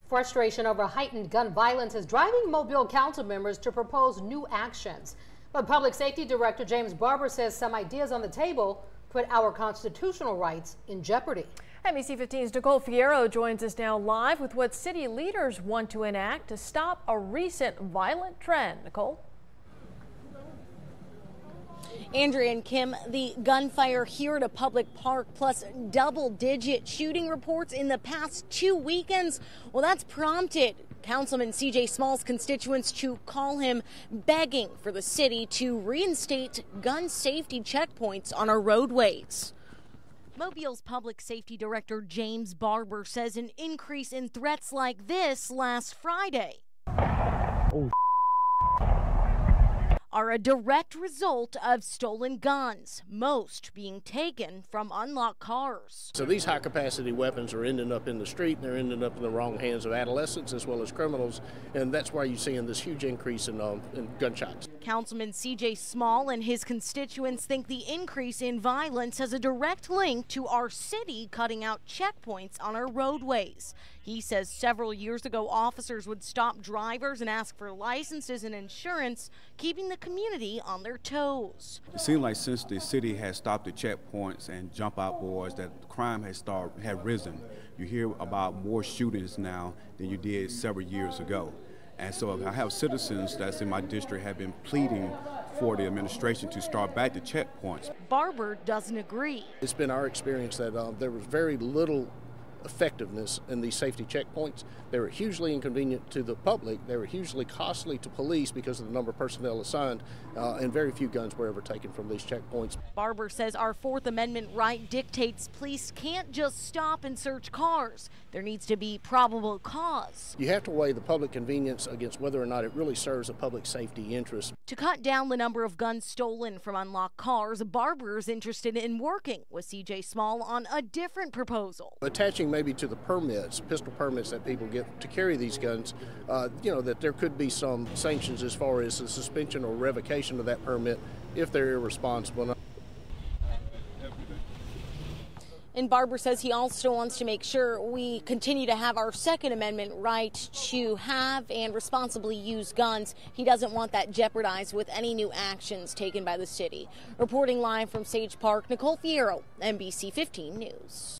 Frustration over heightened gun violence is driving Mobile council members to propose new actions. But Public Safety Director James Barber says some ideas on the table put our constitutional rights in jeopardy. NBC 15's Nicole Fierro joins us now live with what city leaders want to enact to stop a recent violent trend. Nicole? Andrea and Kim, the gunfire here at a public park plus double-digit shooting reports in the past 2 weekends, well, that's prompted Councilman C.J. Small's constituents to call him, begging for the city to reinstate gun safety checkpoints on our roadways. Mobile's Public Safety Director James Barber says an increase in threats like this last Friday are a direct result of stolen guns, most being taken from unlocked cars. So these high-capacity weapons are ending up in the street, and they're ending up in the wrong hands of adolescents as well as criminals, and that's why you're seeing this huge increase in gunshots. Councilman C.J. Small and his constituents think the increase in violence has a direct link to our city cutting out checkpoints on our roadways. He says several years ago, officers would stop drivers and ask for licenses and insurance, keeping the community on their toes. It seems like since the city has stopped the checkpoints and jump out boards, that crime has risen. You hear about more shootings now than you did several years ago. And so I have citizens that's in my district have been pleading for the administration to start back the checkpoints. Barber doesn't agree. It's been our experience that there was very little effectiveness in these safety checkpoints. They were hugely inconvenient to the public. They were hugely costly to police because of the number of personnel assigned, and very few guns were ever taken from these checkpoints. Barber says our Fourth Amendment right dictates police can't just stop and search cars. There needs to be probable cause. You have to weigh the public convenience against whether or not it really serves a public safety interest. To cut down the number of guns stolen from unlocked cars, Barber is interested in working with C.J. Small on a different proposal. Attaching maybe to the permits, pistol permits that people get to carry these guns, that there could be some sanctions as far as the suspension or revocation of that permit if they're irresponsible. And Barber says he also wants to make sure we continue to have our Second Amendment right to have and responsibly use guns. He doesn't want that jeopardized with any new actions taken by the city. Reporting live from Sage Park, Nicole Fierro, NBC 15 News.